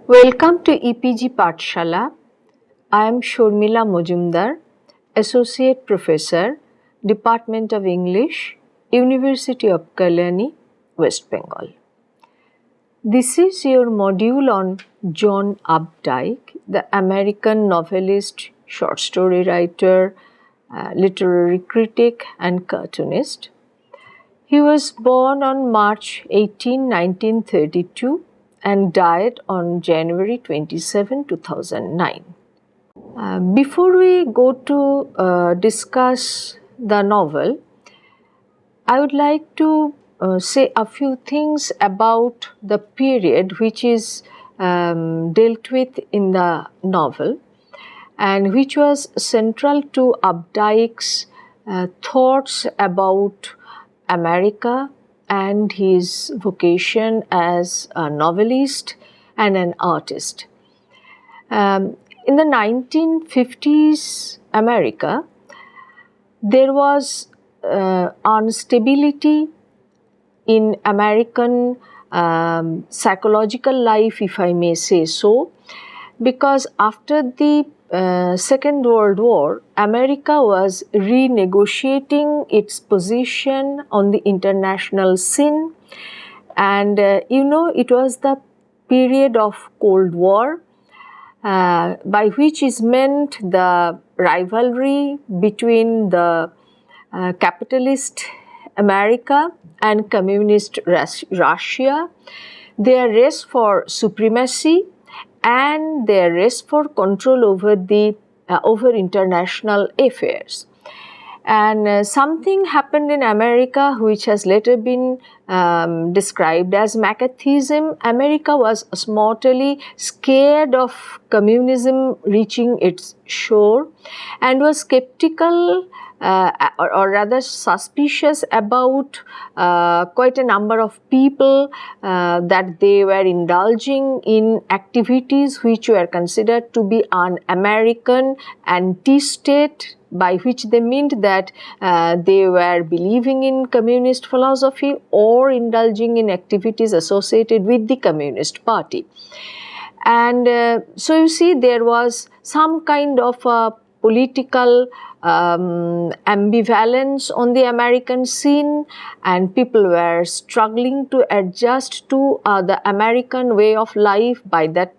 Welcome to EPG Pathshala. I am Shormila Mojumdar, Associate Professor, Department of English, University of Kalyani, West Bengal. This is your module on John Updike, the American novelist, short story writer, literary critic and cartoonist. He was born on March 18, 1932 and died on January 27, 2009. Before we go to discuss the novel, I would like to say a few things about the period which is dealt with in the novel and which was central to Updike's thoughts about America and his vocation as a novelist and an artist. In the 1950s America, there was instability in American psychological life, if I may say so, because after the Second World War, America was renegotiating its position on the international scene, and it was the period of Cold War, by which is meant the rivalry between the capitalist America and communist Russia, their race for supremacy and their race for control over the over international affairs. And something happened in America which has later been described as McCarthyism. America was mortally scared of communism reaching its shore and was skeptical or rather suspicious about quite a number of people that they were indulging in activities which were considered to be un-American, anti-state, by which they meant that they were believing in communist philosophy or indulging in activities associated with the Communist Party. And so you see, there was some kind of a political ambivalence on the American scene, and people were struggling to adjust to the American way of life. By the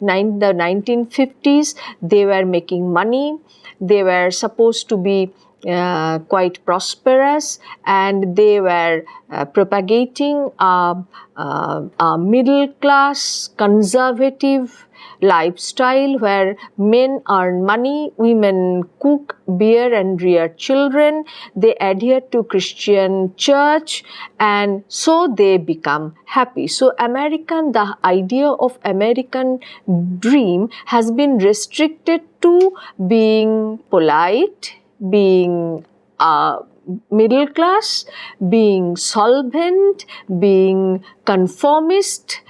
1950s, they were making money. They were supposed to be quite prosperous, and they were propagating a middle class conservative lifestyle where men earn money, women cook, bear and rear children, they adhere to Christian church, and so they become happy. So the idea of American dream has been restricted to being polite, being middle class, being solvent, being conformist,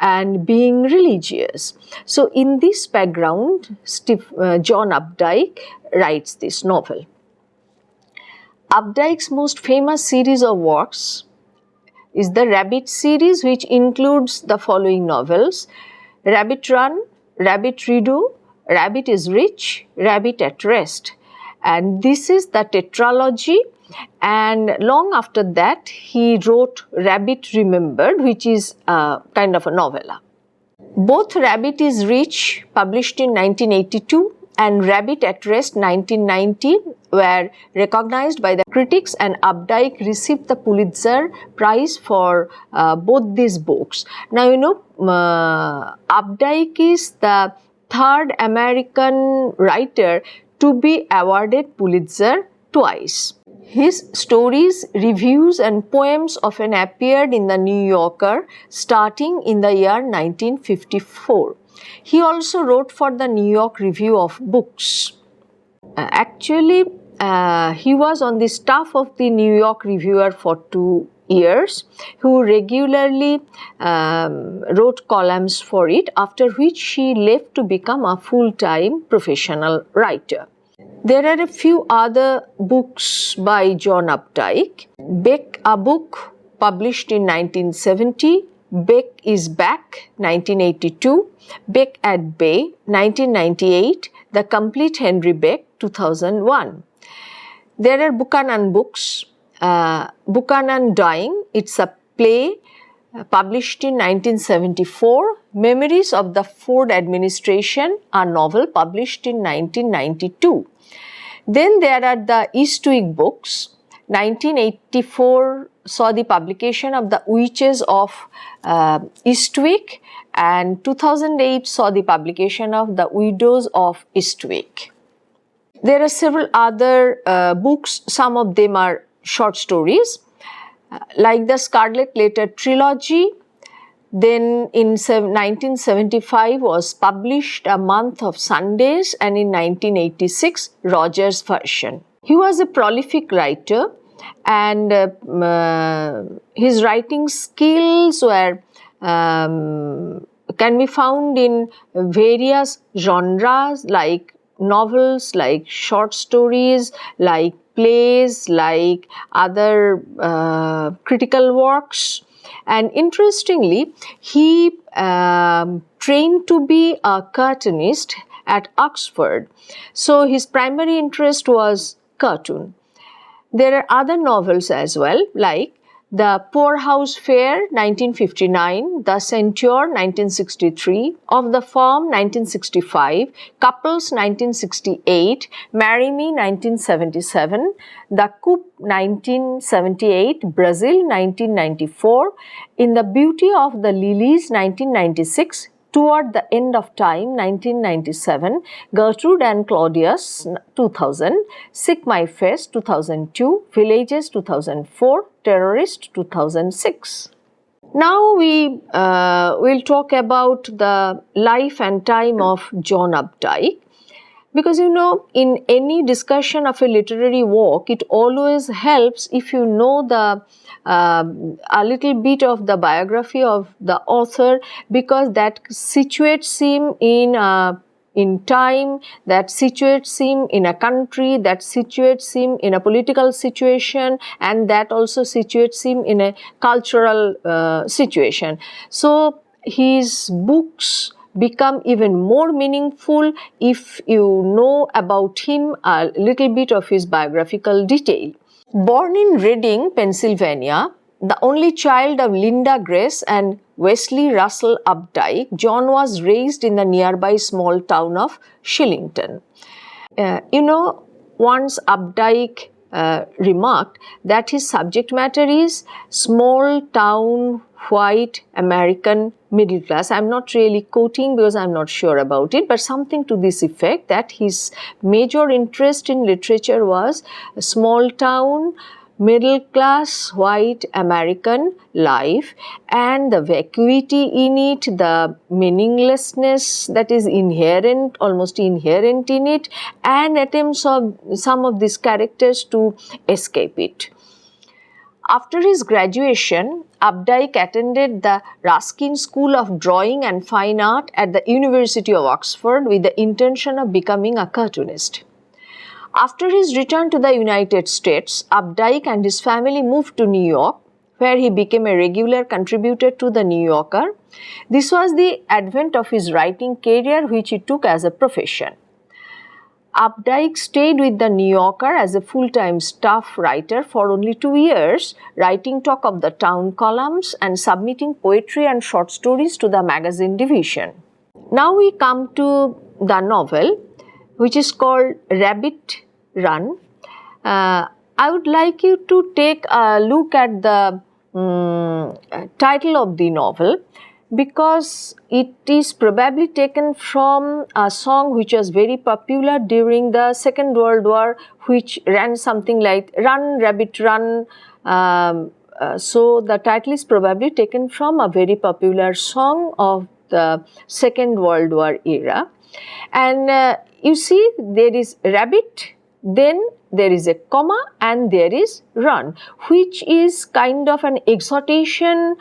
and being religious. So in this background, John Updike writes this novel. Updike's most famous series of works is the Rabbit series, which includes the following novels: Rabbit Run, Rabbit Redo, Rabbit is Rich, Rabbit at Rest. And this is the tetralogy, and long after that he wrote Rabbit Remembered, which is kind of a novella. Both Rabbit is Rich, published in 1982, and Rabbit at Rest 1990 were recognized by the critics, and Updike received the Pulitzer Prize for both these books. Now Updike is the third American writer to be awarded Pulitzer twice. His stories, reviews and poems often appeared in the New Yorker starting in the year 1954. He also wrote for the New York Review of Books. Actually, he was on the staff of the New York Reviewer for 2 years, who regularly wrote columns for it, after which he left to become a full-time professional writer. There are a few other books by John Updike. A book published in 1970, Beck is Back, 1982, Beck at Bay, 1998, The Complete Henry Beck, 2001. There are Buchanan books, Buchanan Dying, it's a play published in 1974, Memories of the Ford Administration, a novel published in 1992. Then there are the Eastwick books. 1984 saw the publication of The Witches of Eastwick, and 2008 saw the publication of The Widows of Eastwick. There are several other books, some of them are short stories, like the Scarlet Letter trilogy. Then in 1975 was published A Month of Sundays, and in 1986 Rogers' version. He was a prolific writer, and his writing skills were can be found in various genres like novels, like short stories, like plays, like other critical works. And interestingly, he trained to be a cartoonist at Oxford. So his primary interest was cartoon. There are other novels as well, like The Poorhouse Fair, 1959, The Centaur, 1963, Of the Farm, 1965, Couples, 1968, Marry Me, 1977, The Coup, 1978, Brazil, 1994, In the Beauty of the Lilies, 1996, Toward the End of Time, 1997, Gertrude and Claudius, 2000, Sick My Face, 2002, Villages, 2004, Terrorist, 2006. Now we will talk about the life and time of John Updike. Because in any discussion of a literary work, it always helps if you know a little bit of the biography of the author, because that situates him in time, that situates him in a country, that situates him in a political situation, and that also situates him in a cultural situation. So his books become even more meaningful if you know about him a little bit of his biographical detail. Born in Reading, Pennsylvania, the only child of Linda Grace and Wesley Russell Updike, John was raised in the nearby small town of Shillington. Once Updike remarked that his subject matter is small town white American middle class. I'm not really quoting because I'm not sure about it, but something to this effect, that his major interest in literature was small town, middle class, white American life, and the vacuity in it, the meaninglessness that is inherent, almost inherent in it, and attempts of some of these characters to escape it. After his graduation, Updike attended the Ruskin School of Drawing and Fine Art at the University of Oxford with the intention of becoming a cartoonist. After his return to the United States, Updike and his family moved to New York, where he became a regular contributor to The New Yorker. This was the advent of his writing career, which he took as a profession. Updike stayed with The New Yorker as a full-time staff writer for only 2 years, writing talk of the town columns and submitting poetry and short stories to the magazine division. Now we come to the novel, which is called Rabbit Run. I would like you to take a look at the title of the novel, because it is probably taken from a song which was very popular during the Second World War, which ran something like Run, Rabbit, Run. So the title is probably taken from a very popular song of the Second World War era. And you see, there is rabbit, then there is a comma, and there is run, which is kind of an exhortation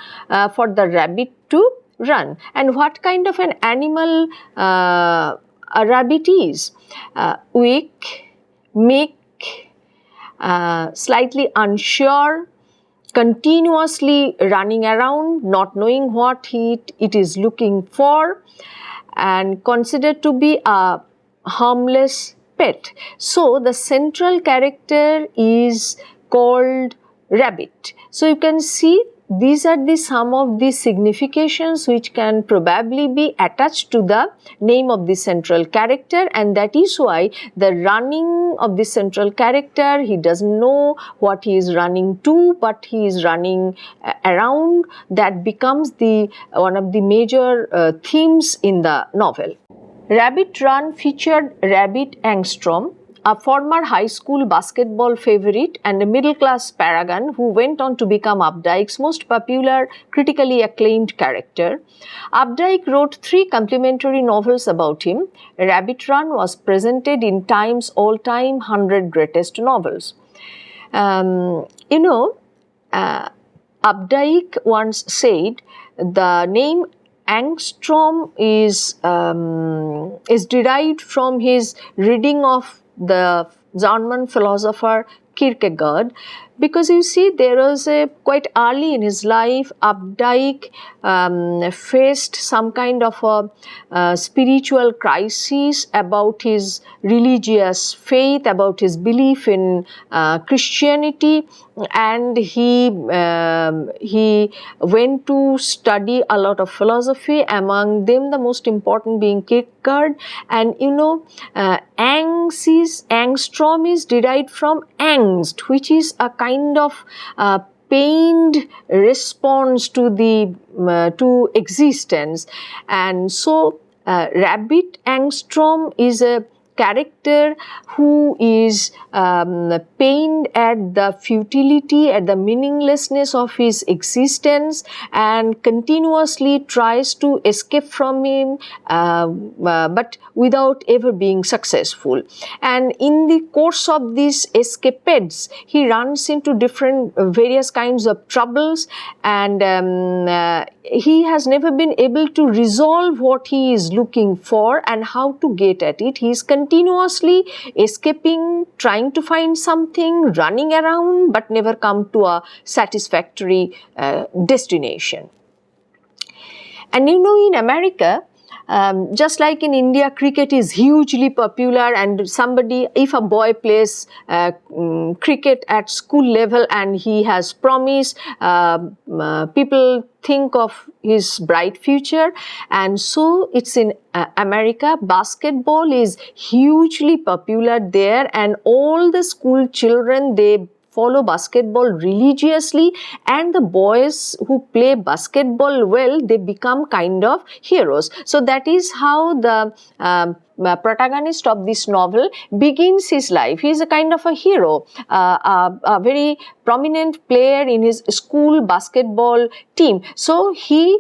for the rabbit to run. And what kind of an animal a rabbit is? Weak, meek, slightly unsure, continuously running around, not knowing what it is looking for, and considered to be a harmless pet. So the central character is called Rabbit. So you can see these are some of the significations which can probably be attached to the name of the central character, and that is why the running of the central character, he doesn't know what he is running to, but he is running around. That becomes one of the major themes in the novel. Rabbit Run featured Rabbit Angstrom, a former high school basketball favorite and a middle-class paragon who went on to become Updike's most popular, critically acclaimed character. Updike wrote 3 complementary novels about him. Rabbit Run was presented in Time's all-time 100 greatest novels. Updike once said the name Angstrom is derived from his reading of the German philosopher Kierkegaard, because you see there was quite early in his life Updike faced some kind of a spiritual crisis about his religious faith, about his belief in Christianity, and he went to study a lot of philosophy, among them the most important being Kierkegaard. And Angstrom is derived from angst, which is a kind of pained response to existence. And so Rabbit Angstrom is a character who is pained at the futility, at the meaninglessness of his existence, and continuously tries to escape from him, but without ever being successful. And in the course of these escapades, he runs into various kinds of troubles, and he has never been able to resolve what he is looking for and how to get at it. He is continuously escaping, trying to find something, running around, but never come to a satisfactory destination. And in America, just like in India, cricket is hugely popular, and if a boy plays cricket at school level and he has promise, people think of his bright future. And so it's in America, basketball is hugely popular there, and all the school children, they follow basketball religiously, and the boys who play basketball well, they become kind of heroes. So that is how the protagonist of this novel begins his life. He is a kind of a hero, a very prominent player in his school basketball team. So he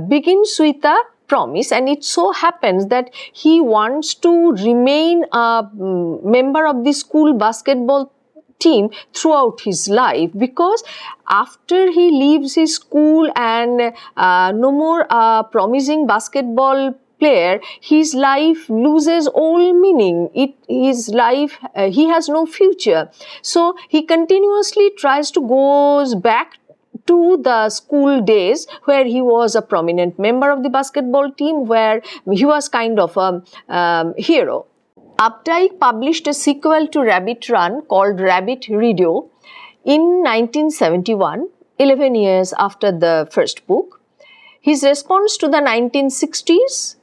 begins with a promise, and it so happens that he wants to remain a member of the school basketball team throughout his life, because after he leaves his school and no more promising basketball player, his life loses all meaning. His life, he has no future. So he continuously tries to goes back to the school days where he was a prominent member of the basketball team, where he was kind of a hero. Updike published a sequel to Rabbit Run called Rabbit Rideau in 1971, 11 years after the first book. His response to the 1960s,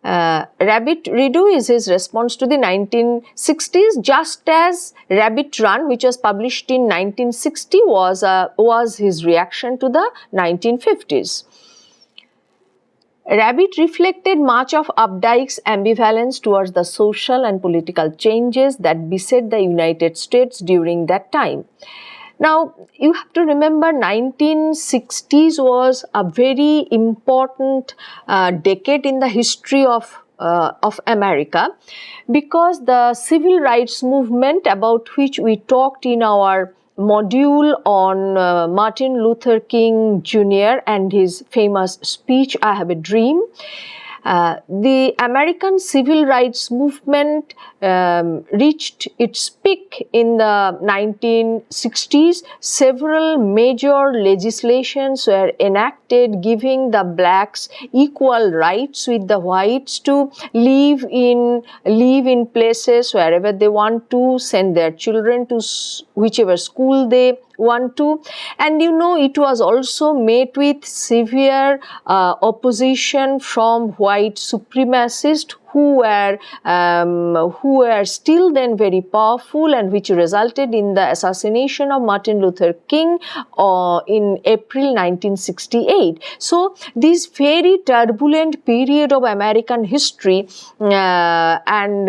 Rabbit Rideau is his response to the 1960s, just as Rabbit Run, which was published in 1960, was his reaction to the 1950s. Rabbit reflected much of Updike's ambivalence towards the social and political changes that beset the United States during that time. Now, you have to remember 1960s was a very important decade in the history of America, because the civil rights movement, about which we talked in our module on Martin Luther King Jr. and his famous speech, "I Have a Dream." The American civil rights movement reached its peak in the 1960s. Several major legislations were enacted giving the blacks equal rights with the whites to live in places wherever they want to, send their children to whichever school they want to. And it was also met with severe opposition from white supremacists who were still then very powerful, and which resulted in the assassination of Martin Luther King in April 1968. So this very turbulent period of American history and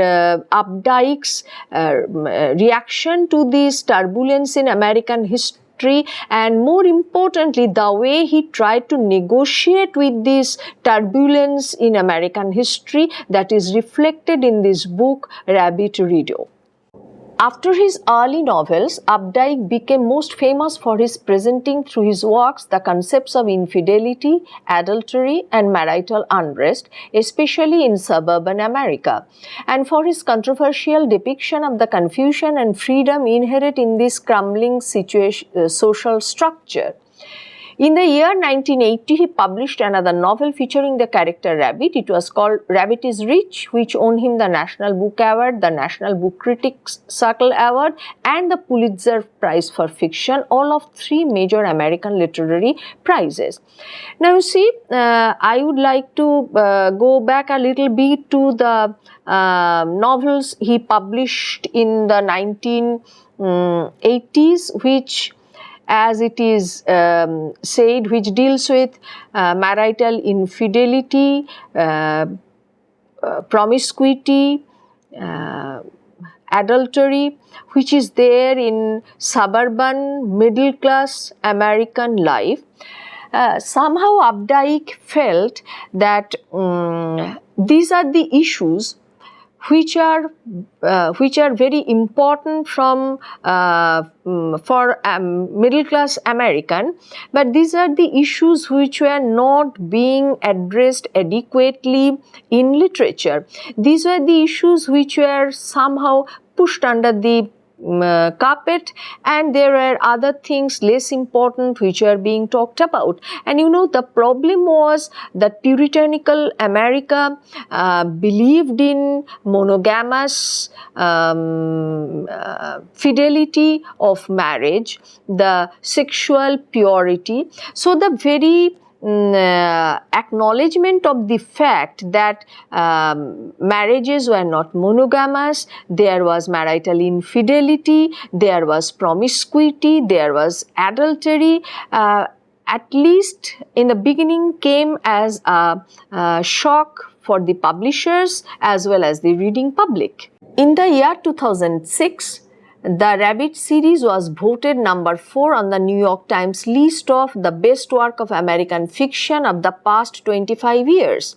Updike's reaction to this turbulence in American history, and more importantly, the way he tried to negotiate with this turbulence in American history, that is reflected in this book, Rabbit Radio. After his early novels, Updike became most famous for his presenting through his works the concepts of infidelity, adultery, and marital unrest, especially in suburban America, and for his controversial depiction of the confusion and freedom inherent in this crumbling social structure. In the year 1980, he published another novel featuring the character Rabbit. It was called Rabbit is Rich, which won him the National Book Award, the National Book Critics Circle Award, and the Pulitzer Prize for Fiction, all of three major American literary prizes. Now, you see, I would like to go back a little bit to the novels he published in the 1980s, which, as it is said, which deals with marital infidelity, promiscuity, adultery, which is there in suburban middle class American life. Somehow Updike felt that these are the issues which are very important for middle class American, but these are the issues which were not being addressed adequately in literature. These were the issues which were somehow pushed under the carpet, and there were other things less important which are being talked about. And the problem was that puritanical America believed in monogamous fidelity of marriage, the sexual purity. So the very acknowledgement of the fact that marriages were not monogamous, there was marital infidelity, there was promiscuity, there was adultery, at least in the beginning came as a shock for the publishers as well as the reading public. In the year 2006, the Rabbit series was voted number 4 on the New York Times list of the best work of American fiction of the past 25 years.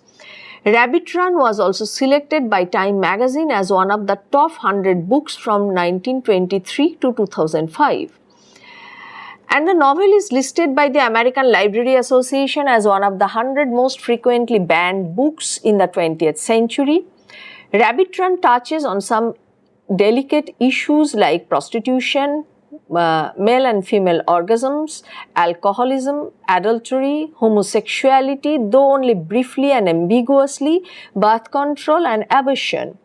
Rabbit Run was also selected by Time magazine as one of the top 100 books from 1923 to 2005. And the novel is listed by the American Library Association as one of the 100 most frequently banned books in the 20th century. Rabbit Run touches on some delicate issues like prostitution, male and female orgasms, alcoholism, adultery, homosexuality, though only briefly and ambiguously, birth control and abortion.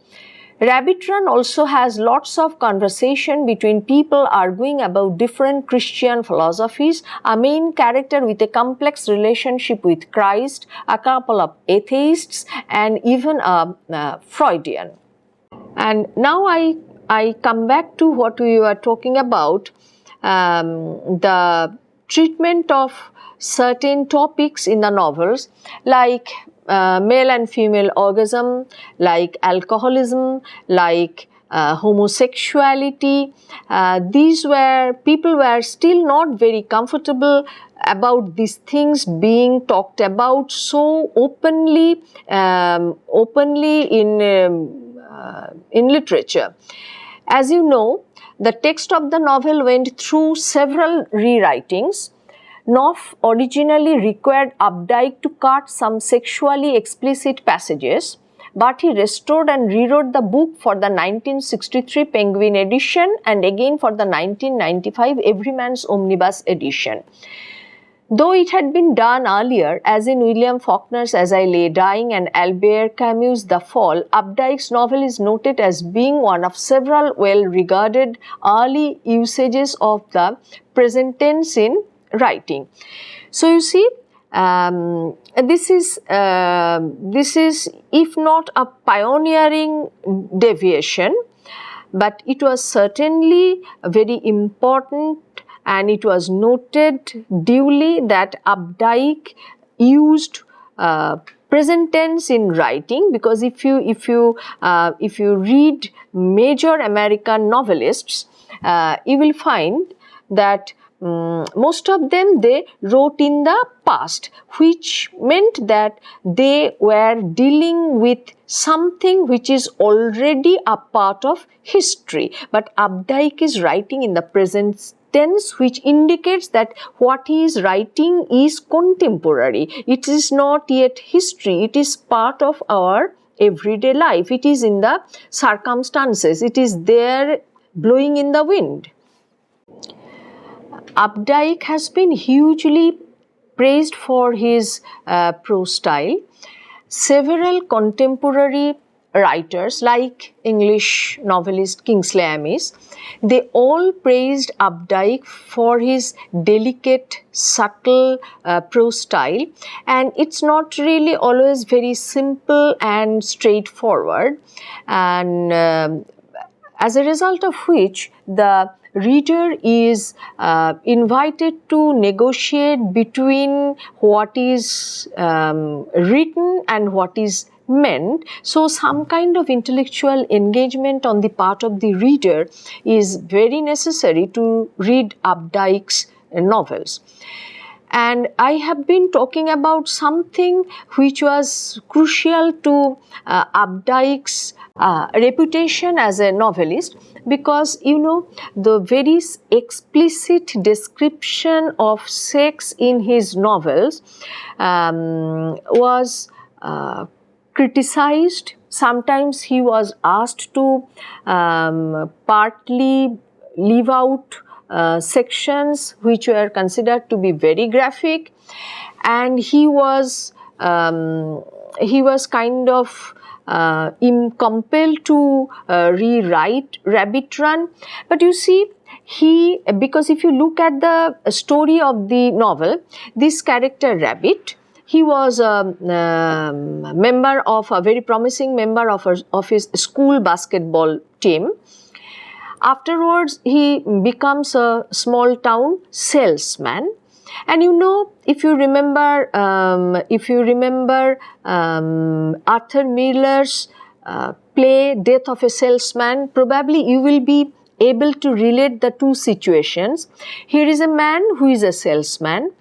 Rabbit Run also has lots of conversation between people arguing about different Christian philosophies, a main character with a complex relationship with Christ, a couple of atheists, and even a Freudian. And now I come back to what we were talking about, the treatment of certain topics in the novels, like male and female orgasm, like alcoholism, like homosexuality. People were still not very comfortable about these things being talked about so openly in literature. As you know, the text of the novel went through several rewritings. Knopf originally required Updike to cut some sexually explicit passages, but he restored and rewrote the book for the 1963 Penguin edition and again for the 1995 Everyman's Omnibus edition. Though it had been done earlier, as in William Faulkner's As I Lay Dying and Albert Camus' The Fall, Updike's novel is noted as being one of several well-regarded early usages of the present tense in writing. So you see, this is if not a pioneering deviation, but it was certainly very important, and it was noted duly that Updike used present tense in writing, because if you read major American novelists, you will find that most of them, they wrote in the past, which meant that they were dealing with something which is already a part of history. But Updike is writing in the present tense, which indicates that what he is writing is contemporary. It is not yet history. It is part of our everyday life. It is in the circumstances. It is there blowing in the wind. Updike has been hugely praised for his prose style. Several contemporary writers, like English novelist Kingsley Amis, they all praised Updike for his delicate, subtle prose style, and it's not really always very simple and straightforward, and as a result of which the reader is invited to negotiate between what is written and what is meant. So some kind of intellectual engagement on the part of the reader is very necessary to read Updike's novels. And I have been talking about something which was crucial to Updike's reputation as a novelist, because the very explicit description of sex in his novels was criticized. Sometimes he was asked to partly leave out sections which were considered to be very graphic, and he was kind of compelled to rewrite Rabbit Run. But you see, because if you look at the story of the novel, this character Rabbit, he was a very promising member of his school basketball team. Afterwards, he becomes a small town salesman. And if you remember Arthur Miller's play Death of a Salesman, probably you will be able to relate the two situations. Here is a man who is a salesman.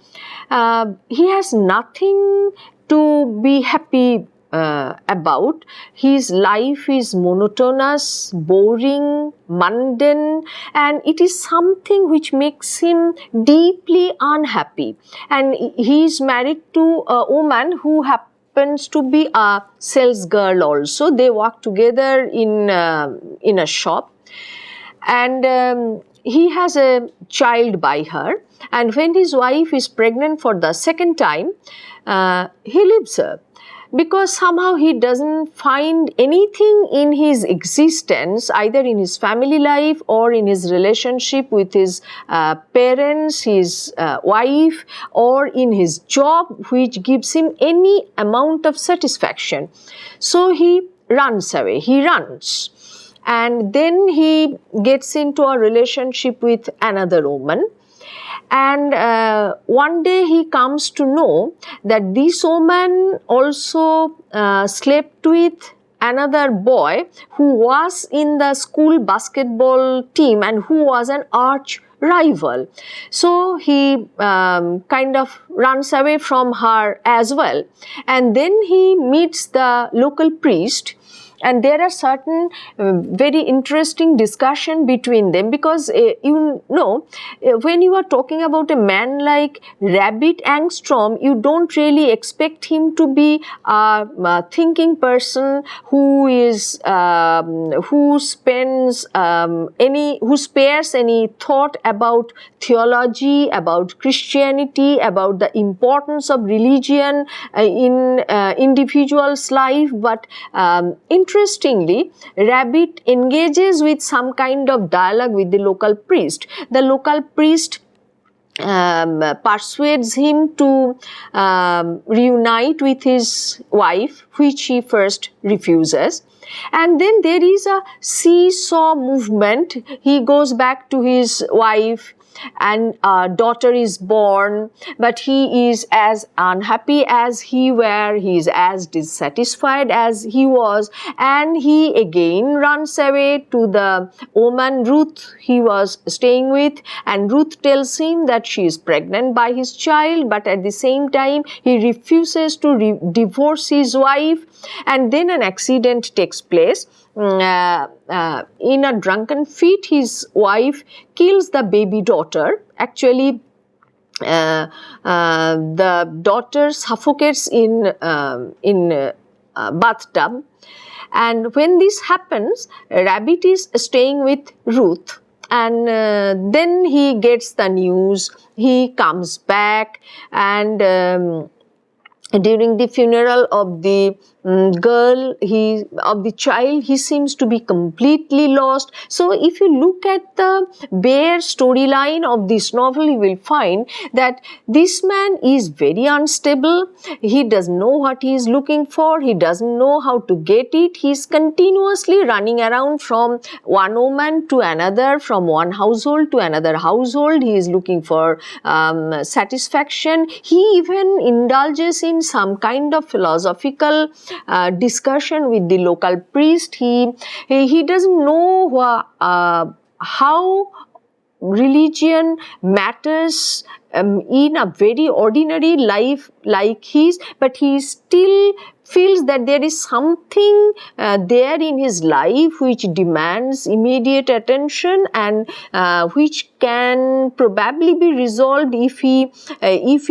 He has nothing to be happy about. His life is monotonous, boring, mundane, and it is something which makes him deeply unhappy. And he is married to a woman who happens to be a sales girl also. They work together in a shop, and he has a child by her. And when his wife is pregnant for the second time, he leaves her, because somehow he doesn't find anything in his existence, either in his family life or in his relationship with his parents, his wife, or in his job, which gives him any amount of satisfaction. So he runs away, he runs. And then he gets into a relationship with another woman. And one day he comes to know that this woman also slept with another boy who was in the school basketball team and who was an arch rival. So he kind of runs away from her as well. And then he meets the local priest, and there are certain very interesting discussion between them, because when you are talking about a man like Rabbit Angstrom, you don't really expect him to be a thinking person who is who spares any thought about theology, about Christianity, about the importance of religion in individual's life. But interestingly, Rabbit engages with some kind of dialogue with the local priest. The local priest persuades him to reunite with his wife, which he first refuses. And then there is a seesaw movement. He goes back to his wife, and a daughter is born, but he is as unhappy as he were, he is as dissatisfied as he was, and he again runs away to the woman Ruth he was staying with, and Ruth tells him that she is pregnant by his child, but at the same time he refuses to divorce his wife. And then an accident takes place. In a drunken fit, his wife kills the baby daughter. Actually, the daughter suffocates in bathtub. And when this happens, Rabbit is staying with Ruth. And then he gets the news. He comes back, and during the funeral of the child, he seems to be completely lost. So if you look at the bare storyline of this novel, you will find that this man is very unstable. He doesn't know what he is looking for. He doesn't know how to get it. He is continuously running around from one woman to another, from one household to another household. He is looking for satisfaction. He even indulges in some kind of philosophical discussion with the local priest. He doesn't know how religion matters in a very ordinary life like his, but he still feels that there is something there in his life which demands immediate attention, and which can probably be resolved if he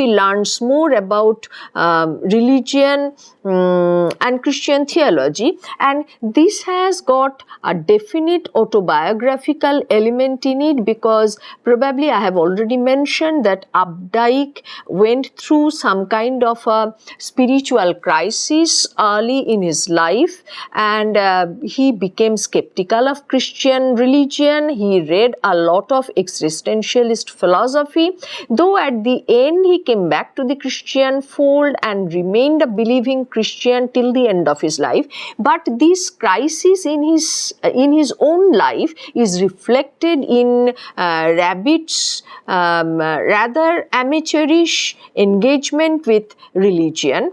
learns more about religion and Christian theology. And this has got a definite autobiographical element in it, because probably I have already mentioned that Updike went through some kind of a spiritual crisis early in his life, and he became skeptical of Christian religion. He read a lot of existentialist philosophy, though at the end he came back to the Christian fold and remained a believing Christian till the end of his life. But this crisis in his own life is reflected in Rabbit's rather amateurish engagement with religion.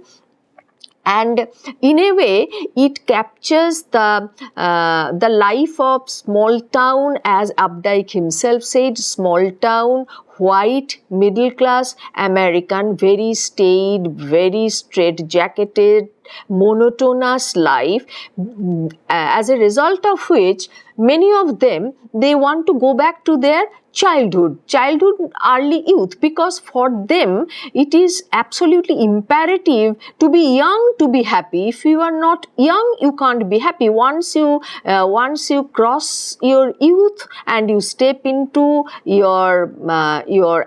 And in a way, it captures the life of small town, as Updike himself said, small town, white, middle class American, very staid, very straight-jacketed, monotonous life, as a result of which many of them, they want to go back to their childhood, early youth, because for them it is absolutely imperative to be young to be happy. If you are not young, you can't be happy. Once you cross your youth and you step into your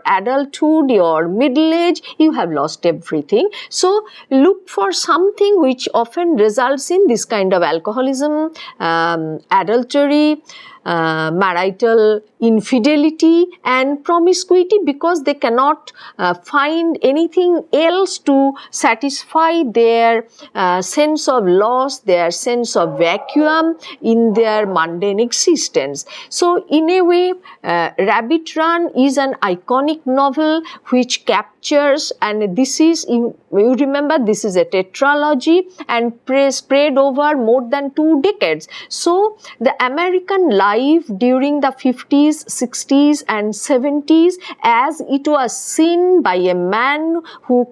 adulthood, your middle age, you have lost everything. So look for something which often results in this kind of alcoholism, adultery, marital infidelity and promiscuity, because they cannot find anything else to satisfy their sense of loss, their sense of vacuum in their mundane existence. So in a way, Rabbit Run is an iconic novel which captures, and this is, you remember, this is a tetralogy and spread over more than 2 decades. So the American life life during the 50s, 60s and 70s as it was seen by a man who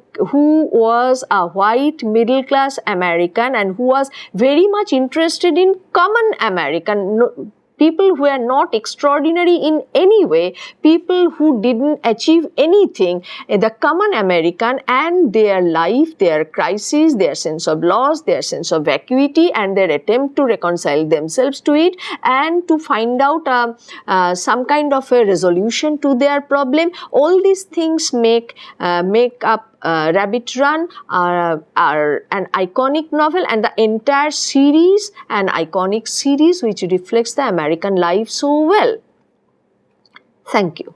was a white middle class American and who was very much interested in common American. People who are not extraordinary in any way, people who didn't achieve anything, the common American and their life, their crises, their sense of loss, their sense of vacuity and their attempt to reconcile themselves to it and to find out some kind of a resolution to their problem. All these things make up Rabbit Run are an iconic novel, and the entire series an iconic series which reflects the American life so well. Thank you.